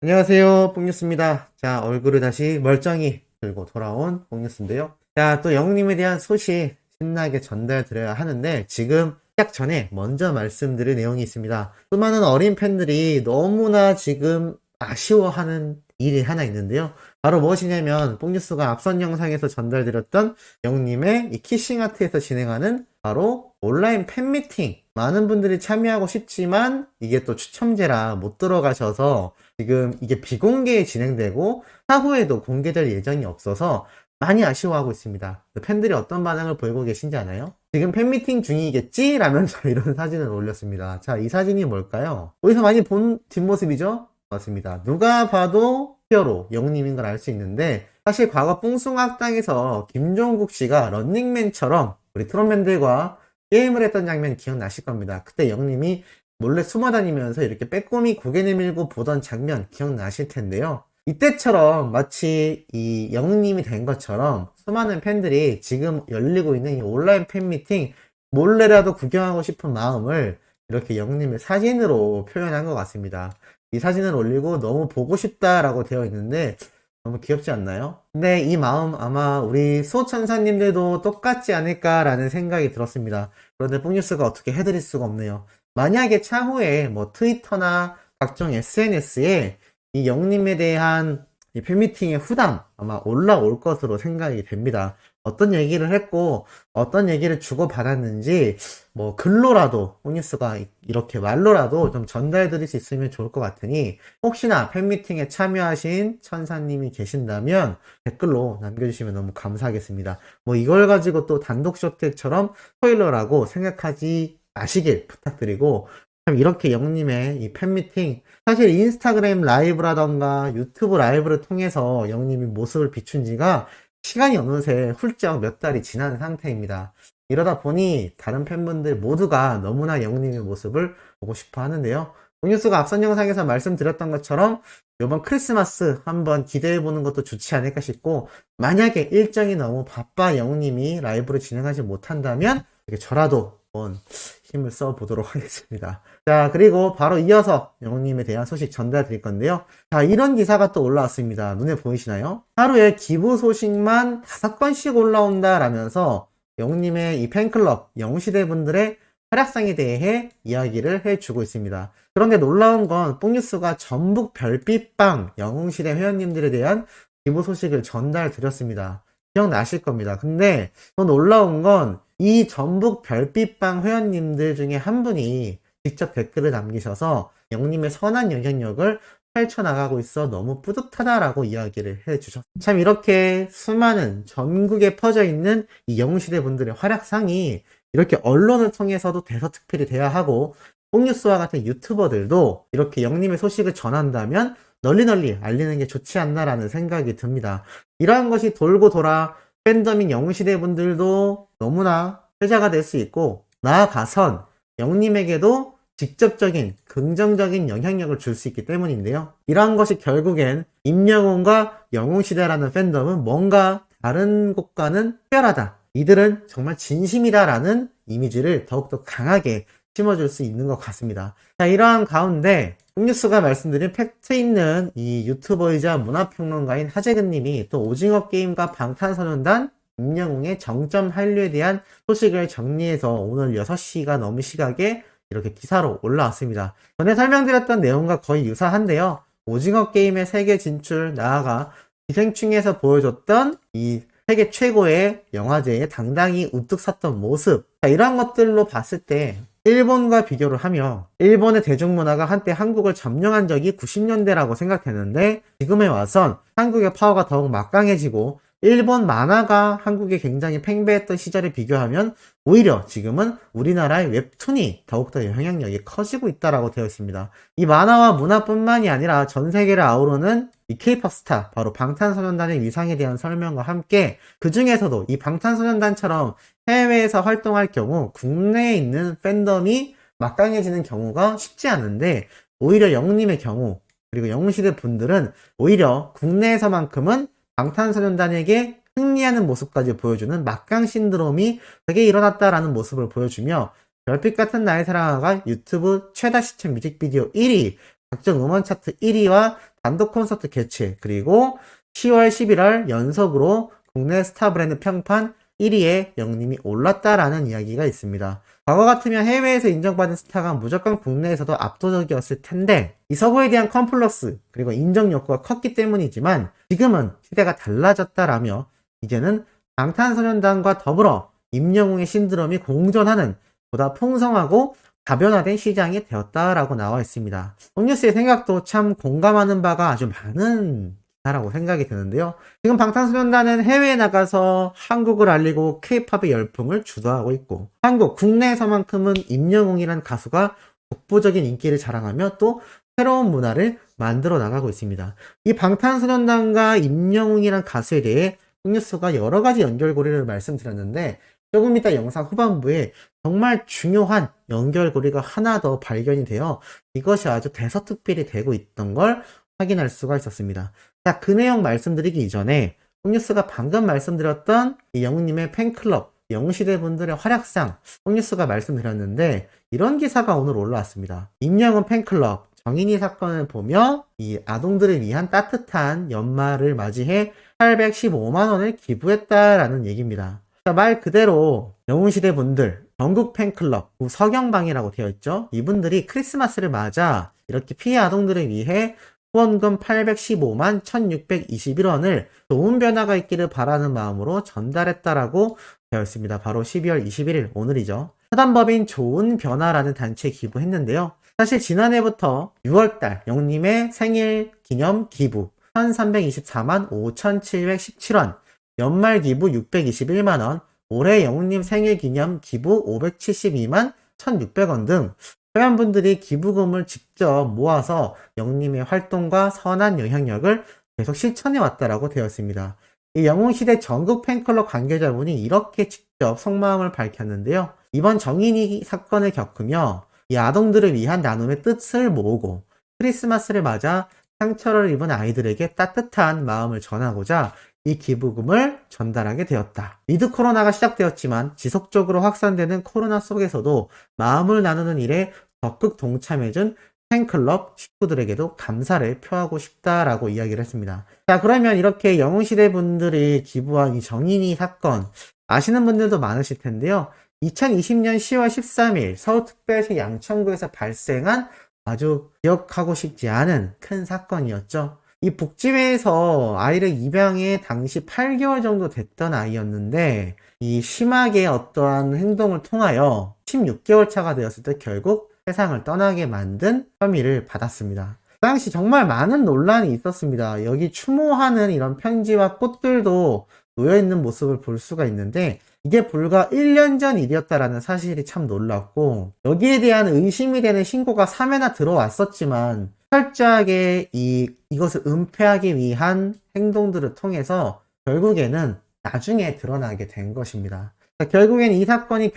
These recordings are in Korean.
안녕하세요, 뽕뉴스입니다. 자, 얼굴을 다시 멀쩡히 들고 돌아온 뽕뉴스인데요. 자, 또 영웅님에 대한 소식 신나게 전달드려야 하는데, 지금 시작 전에 먼저 말씀드릴 내용이 있습니다. 수많은 어린 팬들이 너무나 지금 아쉬워하는 일이 하나 있는데요. 바로 무엇이냐면, 뽕뉴스가 앞선 영상에서 전달드렸던 영웅님의 이 키싱아트에서 진행하는 바로 온라인 팬미팅. 많은 분들이 참여하고 싶지만, 이게 또 추첨제라 못 들어가셔서, 지금 이게 비공개에 진행되고 차후에도 공개될 예정이 없어서 많이 아쉬워하고 있습니다. 팬들이 어떤 반응을 보이고 계신지 아나요? 지금 팬미팅 중이겠지? 라면서 이런 사진을 올렸습니다. 자, 이 사진이 뭘까요? 어디서 많이 본 뒷모습이죠? 맞습니다. 누가 봐도 히어로, 영웅님인 걸 알 수 있는데, 사실 과거 뿡숭학당에서 김종국 씨가 런닝맨처럼 우리 트롯맨들과 게임을 했던 장면 기억나실 겁니다. 그때 영웅님이 몰래 숨어다니면서 이렇게 빼꼼히 고개 내밀고 보던 장면 기억나실 텐데요. 이때처럼 마치 이 영웅님이 된 것처럼 수많은 팬들이 지금 열리고 있는 이 온라인 팬미팅 몰래라도 구경하고 싶은 마음을 이렇게 영웅님의 사진으로 표현한 것 같습니다. 이 사진을 올리고 너무 보고 싶다라고 되어 있는데 너무 귀엽지 않나요? 근데 이 마음 아마 우리 수호천사님들도 똑같지 않을까라는 생각이 들었습니다. 그런데 뽕뉴스가 어떻게 해드릴 수가 없네요. 만약에 차후에 뭐 트위터나 각종 SNS에 이 영님에 대한 이 팬미팅의 후담 아마 올라올 것으로 생각이 됩니다. 어떤 얘기를 했고 어떤 얘기를 주고받았는지 뭐 글로라도 홈뉴스가 이렇게 말로라도 좀 전달해 드릴 수 있으면 좋을 것 같으니 혹시나 팬미팅에 참여하신 천사님이 계신다면 댓글로 남겨주시면 너무 감사하겠습니다. 뭐 이걸 가지고 또 단독 쇼트처럼 스포일러라고 생각하지 마시길 부탁드리고 참 이렇게 영님의 이 팬미팅 사실 인스타그램 라이브라던가 유튜브 라이브를 통해서 영님이 모습을 비춘 지가 시간이 어느새 훌쩍 몇 달이 지난 상태입니다. 이러다 보니 다른 팬분들 모두가 너무나 영님의 모습을 보고 싶어 하는데요. 옥뉴스가 앞선 영상에서 말씀드렸던 것처럼 이번 크리스마스 한번 기대해보는 것도 좋지 않을까 싶고 만약에 일정이 너무 바빠 영님이 라이브를 진행하지 못한다면 저라도 한번 힘을 써보도록 하겠습니다. 자, 그리고 바로 이어서 영웅님에 대한 소식 전달 드릴 건데요. 자, 이런 기사가 또 올라왔습니다. 눈에 보이시나요? 하루에 기부 소식만 5건씩 올라온다라면서 영웅님의 이 팬클럽, 영웅시대 분들의 활약상에 대해 이야기를 해주고 있습니다. 그런데 놀라운 건 뽕뉴스가 전북 별빛방 영웅시대 회원님들에 대한 기부 소식을 전달 드렸습니다. 기억나실 겁니다. 근데 더 놀라운 건 이 전북 별빛방 회원님들 중에 한 분이 직접 댓글을 남기셔서 영님의 선한 영향력을 펼쳐나가고 있어 너무 뿌듯하다라고 이야기를 해주셨어요. 참 이렇게 수많은 전국에 퍼져 있는 이 영웅시대 분들의 활약상이 이렇게 언론을 통해서도 대서특필이 돼야 하고 뽕뉴스와 같은 유튜버들도 이렇게 영님의 소식을 전한다면 널리 알리는 게 좋지 않나라는 생각이 듭니다. 이러한 것이 돌고 돌아 팬덤인 영웅시대 분들도 너무나 회자가 될 수 있고 나아가선 영님에게도 직접적인 긍정적인 영향력을 줄 수 있기 때문인데요. 이러한 것이 결국엔 임영웅과 영웅시대라는 팬덤은 뭔가 다른 곳과는 특별하다. 이들은 정말 진심이다라는 이미지를 더욱더 강하게 심어줄 수 있는 것 같습니다. 자, 이러한 가운데 흑뉴스가 말씀드린 팩트 있는 이 유튜버이자 문화평론가인 하재근님이 또 오징어 게임과 방탄소년단 임영웅의 정점 한류에 대한 소식을 정리해서 오늘 6시가 넘은 시각에 이렇게 기사로 올라왔습니다. 전에 설명드렸던 내용과 거의 유사한데요. 오징어 게임의 세계 진출 나아가 기생충에서 보여줬던 이 세계 최고의 영화제에 당당히 우뚝 섰던 모습, 자, 이러한 것들로 봤을 때 일본과 비교를 하며 일본의 대중문화가 한때 한국을 점령한 적이 90년대라고 생각했는데 지금에 와선 한국의 파워가 더욱 막강해지고 일본 만화가 한국에 굉장히 팽배했던 시절에 비교하면 오히려 지금은 우리나라의 웹툰이 더욱더 영향력이 커지고 있다라고 되어 있습니다. 이 만화와 문화뿐만이 아니라 전 세계를 아우르는 이 K-POP 스타, 바로 방탄소년단의 위상에 대한 설명과 함께 그 중에서도 이 방탄소년단처럼 해외에서 활동할 경우 국내에 있는 팬덤이 막강해지는 경우가 쉽지 않은데 오히려 영님의 경우 그리고 영웅시대 분들은 오히려 국내에서만큼은 방탄소년단에게 승리하는 모습까지 보여주는 막강 신드롬이 되게 일어났다라는 모습을 보여주며 별빛 같은 나의 사랑아가 유튜브 최다 시청 뮤직비디오 1위, 각종 음원 차트 1위와 단독 콘서트 개최, 그리고 10월, 11월 연속으로 국내 스타 브랜드 평판 1위에 영림이 올랐다라는 이야기가 있습니다. 과거 같으면 해외에서 인정받은 스타가 무조건 국내에서도 압도적이었을 텐데 이 서구에 대한 컴플렉스 그리고 인정 욕구가 컸기 때문이지만 지금은 시대가 달라졌다라며 이제는 방탄소년단과 더불어 임영웅의 신드롬이 공존하는 보다 풍성하고 다변화된 시장이 되었다라고 나와 있습니다. 옥뉴스의 생각도 참 공감하는 바가 아주 많은 기사라고 생각이 드는데요. 지금 방탄소년단은 해외에 나가서 한국을 알리고 K-팝의 열풍을 주도하고 있고 한국 국내에서만큼은 임영웅이란 가수가 독보적인 인기를 자랑하며 또 새로운 문화를 만들어 나가고 있습니다. 이 방탄소년단과 임영웅이란 가수에 대해 옥뉴스가 여러 가지 연결고리를 말씀드렸는데 조금 이따 영상 후반부에 정말 중요한 연결고리가 하나 더 발견이 되어 이것이 아주 대서특필이 되고 있던 걸 확인할 수가 있었습니다. 자, 그 내용 말씀드리기 이전에 옥뉴스가 방금 말씀드렸던 이 영웅님의 팬클럽, 영웅시대 분들의 활약상 옥뉴스가 말씀드렸는데 이런 기사가 오늘 올라왔습니다. 임영웅 팬클럽 정인이 사건을 보며 이 아동들을 위한 따뜻한 연말을 맞이해 815만원을 기부했다라는 얘기입니다. 자, 말 그대로 영웅시대 분들 전국 팬클럽 서경방이라고 되어 있죠. 이분들이 크리스마스를 맞아 이렇게 피해 아동들을 위해 후원금 815만 1621원을 좋은 변화가 있기를 바라는 마음으로 전달했다라고 되어 있습니다. 바로 12월 21일 오늘이죠. 사단법인 좋은 변화라는 단체에 기부했는데요. 사실 지난해부터 6월달 영님의 생일 기념 기부 1324만 5717원, 연말 기부 621만원, 올해 영웅님 생일 기념 기부 572만 1600원 등 회원분들이 기부금을 직접 모아서 영웅님의 활동과 선한 영향력을 계속 실천해 왔다라고 되어 있습니다. 이 영웅시대 전국 팬클럽 관계자분이 이렇게 직접 속마음을 밝혔는데요. 이번 정인이 사건을 겪으며 이 아동들을 위한 나눔의 뜻을 모으고 크리스마스를 맞아 상처를 입은 아이들에게 따뜻한 마음을 전하고자 이 기부금을 전달하게 되었다. 위드 코로나가 시작되었지만 지속적으로 확산되는 코로나 속에서도 마음을 나누는 일에 적극 동참해준 팬클럽 식구들에게도 감사를 표하고 싶다라고 이야기를 했습니다. 자, 그러면 이렇게 영웅시대 분들이 기부한 이 정인이 사건 아시는 분들도 많으실 텐데요. 2020년 10월 13일 서울특별시 양천구에서 발생한 아주 기억하고 싶지 않은 큰 사건이었죠. 이 복지회에서 아이를 입양해 당시 8개월 정도 됐던 아이였는데 이 심하게 어떠한 행동을 통하여 16개월 차가 되었을 때 결국 세상을 떠나게 만든 혐의를 받았습니다. 그 당시 정말 많은 논란이 있었습니다. 여기 추모하는 이런 편지와 꽃들도 놓여있는 모습을 볼 수가 있는데 이게 불과 1년 전 일이었다라는 사실이 참 놀랍고 여기에 대한 의심이 되는 신고가 3회나 들어왔었지만 철저하게 이것을 은폐하기 위한 행동들을 통해서 결국에는 나중에 드러나게 된 것입니다. 결국엔 이 사건이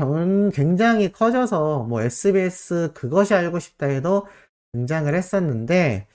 굉장히 커져서 SBS 그것이 알고 싶다 해도 등장을 했었는데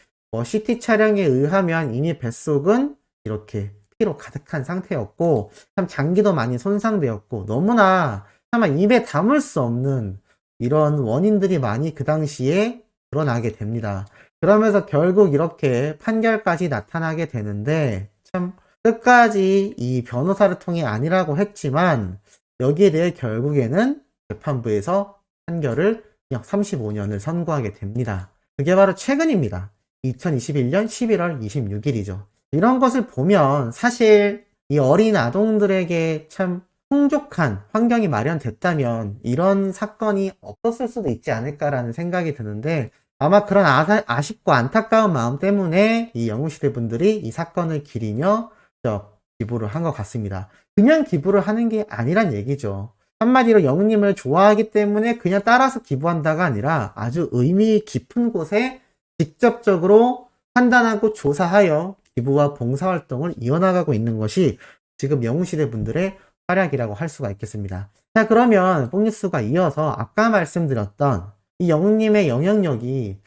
CT 촬영에 의하면 이미 뱃속은 이렇게 피로 가득한 상태였고 참 장기도 많이 손상되었고 너무나 아마 입에 담을 수 없는 이런 원인들이 많이 그 당시에 드러나게 됩니다. 그러면서 결국 이렇게 판결까지 나타나게 되는데 참 끝까지 이 변호사를 통해 아니라고 했지만 여기에 대해 결국에는 재판부에서 판결을 약 35년을 선고하게 됩니다. 그게 바로 최근입니다. 2021년 11월 26일이죠. 이런 것을 보면 사실 이 어린 아동들에게 참 풍족한 환경이 마련됐다면 이런 사건이 없었을 수도 있지 않을까라는 생각이 드는데 아마 그런 아쉽고 안타까운 마음 때문에 이 영웅시대 분들이 이 사건을 기리며 기부를 한 것 같습니다. 그냥 기부를 하는 게 아니란 얘기죠. 한마디로 영웅님을 좋아하기 때문에 그냥 따라서 기부한다가 아니라 아주 의미 깊은 곳에 직접적으로 판단하고 조사하여 기부와 봉사활동을 이어나가고 있는 것이 지금 영웅시대 분들의 활약이라고 할 수가 있겠습니다. 자, 그러면 뽕뉴스가 이어서 아까 말씀드렸던 이 영웅님의 영향력이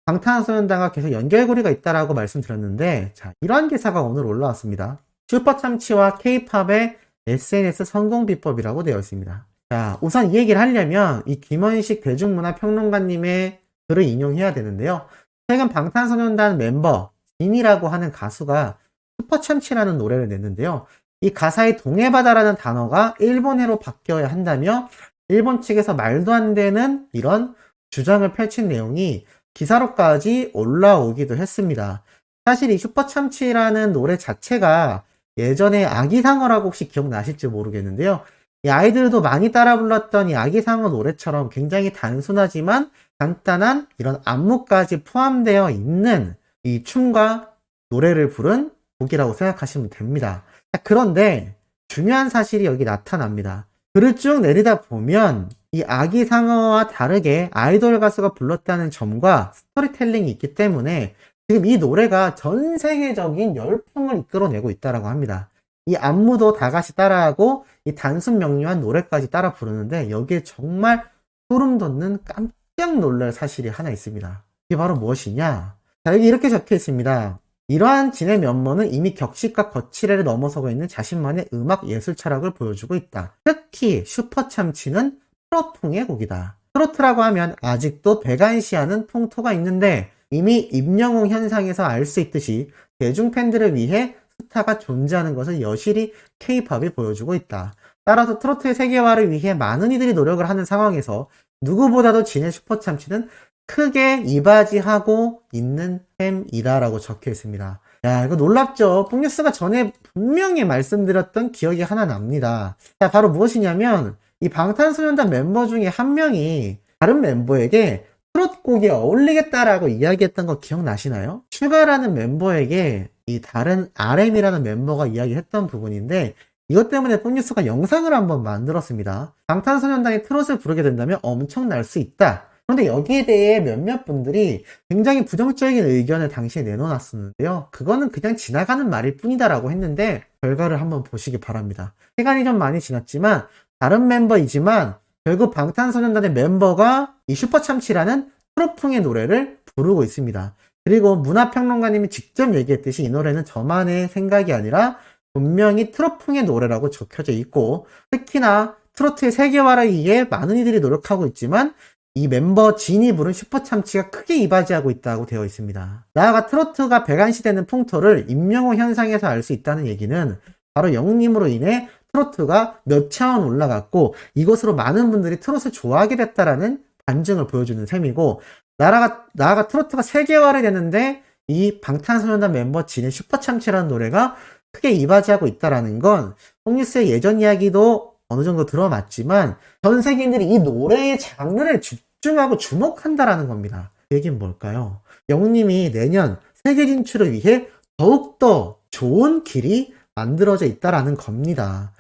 방탄소년단과 계속 연결고리가 있다라고 말씀드렸는데 자, 이러한 기사가 오늘 올라왔습니다. 슈퍼참치와 K-팝의 SNS 성공 비법이라고 되어 있습니다. 자, 우선 이 얘기를 하려면 이 김원식 대중문화평론가님의 글을 인용해야 되는데요. 최근 방탄소년단 멤버 진이라고 하는 가수가 슈퍼참치라는 노래를 냈는데요. 이 가사에 동해바다라는 단어가 일본해로 바뀌어야 한다며 일본 측에서 말도 안 되는 이런 주장을 펼친 내용이 기사로까지 올라오기도 했습니다. 사실 이 슈퍼참치라는 노래 자체가 예전에 아기상어라고 혹시 기억나실지 모르겠는데요. 이 아이들도 많이 따라 불렀던 이 아기상어 노래처럼 굉장히 단순하지만 간단한 이런 안무까지 포함되어 있는 이 춤과 노래를 부른 곡이라고 생각하시면 됩니다. 그런데 중요한 사실이 여기 나타납니다. 글을 쭉 내리다 보면 이 아기상어와 다르게 아이돌 가수가 불렀다는 점과 스토리텔링이 있기 때문에 지금 이 노래가 전 세계적인 열풍을 이끌어내고 있다고 합니다. 이 안무도 다 같이 따라하고 이 단순 명료한 노래까지 따라 부르는데 여기에 정말 소름 돋는 깜짝 놀랄 사실이 하나 있습니다. 이게 바로 무엇이냐? 자, 여기 이렇게 적혀 있습니다. 이러한 진의 면모는 이미 격식과 거칠애를 넘어서고 있는 자신만의 음악 예술 철학을 보여주고 있다. 특히 슈퍼참치는 트로트풍의 곡이다. 트로트라고 하면 아직도 배관시하는 풍토가 있는데 이미 임영웅 현상에서 알 수 있듯이 대중 팬들을 위해 스타가 존재하는 것을 여실히 K-팝이 보여주고 있다. 따라서 트로트의 세계화를 위해 많은 이들이 노력을 하는 상황에서 누구보다도 진의 슈퍼참치는 크게 이바지하고 있는 셈이다라고 적혀 있습니다. 야, 이거 놀랍죠? 뽕뉴스가 전에 분명히 말씀드렸던 기억이 하나 납니다. 자, 바로 무엇이냐면 이 방탄소년단 멤버 중에 한 명이 다른 멤버에게 트롯곡에 어울리겠다라고 이야기했던 거 기억나시나요? 슈가라는 멤버에게 이 다른 RM이라는 멤버가 이야기했던 부분인데 이것 때문에 뽕뉴스가 영상을 한번 만들었습니다. 방탄소년단이 트롯을 부르게 된다면 엄청날 수 있다. 그런데 여기에 대해 몇몇 분들이 굉장히 부정적인 의견을 당시에 내놓았었는데요. 그거는 그냥 지나가는 말일 뿐이다라고 했는데 결과를 한번 보시기 바랍니다. 시간이 좀 많이 지났지만 다른 멤버이지만 결국 방탄소년단의 멤버가 이 슈퍼참치라는 트로풍의 노래를 부르고 있습니다. 그리고 문화평론가님이 직접 얘기했듯이 이 노래는 저만의 생각이 아니라 분명히 트로풍의 노래라고 적혀져 있고 특히나 트로트의 세계화를 위해 많은 이들이 노력하고 있지만 이 멤버 진이 부른 슈퍼참치가 크게 이바지하고 있다고 되어 있습니다. 나아가 트로트가 배관시되는 풍토를 임영웅 현상에서 알 수 있다는 얘기는 바로 영웅님으로 인해 트로트가 몇 차원 올라갔고 이것으로 많은 분들이 트로트를 좋아하게 됐다라는 반증을 보여주는 셈이고 나아가 트로트가 세계화를 되는데 이 방탄소년단 멤버 진의 슈퍼참치라는 노래가 크게 이바지하고 있다라는 건 뽕뉴스의 예전 이야기도 어느 정도 들어맞지만 전 세계인들이 이 노래의 장르를 집중하고 주목한다라는 겁니다. 그 얘기는 뭘까요? 영웅님이 내년 세계 진출을 위해 더욱더 좋은 길이 만들어져 있다라는 겁니다.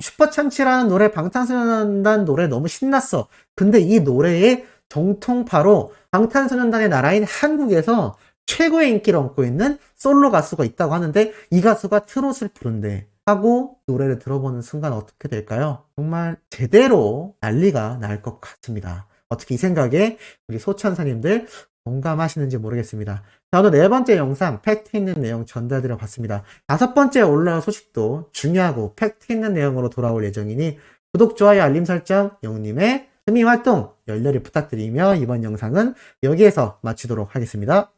슈퍼참치라는 노래, 방탄소년단 노래 너무 신났어. 근데 이 노래의 정통파로 방탄소년단의 나라인 한국에서 최고의 인기를 얻고 있는 솔로 가수가 있다고 하는데 이 가수가 트롯을 부른대 하고 노래를 들어보는 순간 어떻게 될까요? 정말 제대로 난리가 날 것 같습니다. 어떻게 이 생각에 우리 소천사님들 공감하시는지 모르겠습니다. 자, 오늘 네 번째 영상 팩트 있는 내용 전달드려 봤습니다. 다섯 번째 올라온 소식도 중요하고 팩트 있는 내용으로 돌아올 예정이니 구독, 좋아요, 알림 설정, 영웅님의 재미 활동 열렬히 부탁드리며 이번 영상은 여기에서 마치도록 하겠습니다.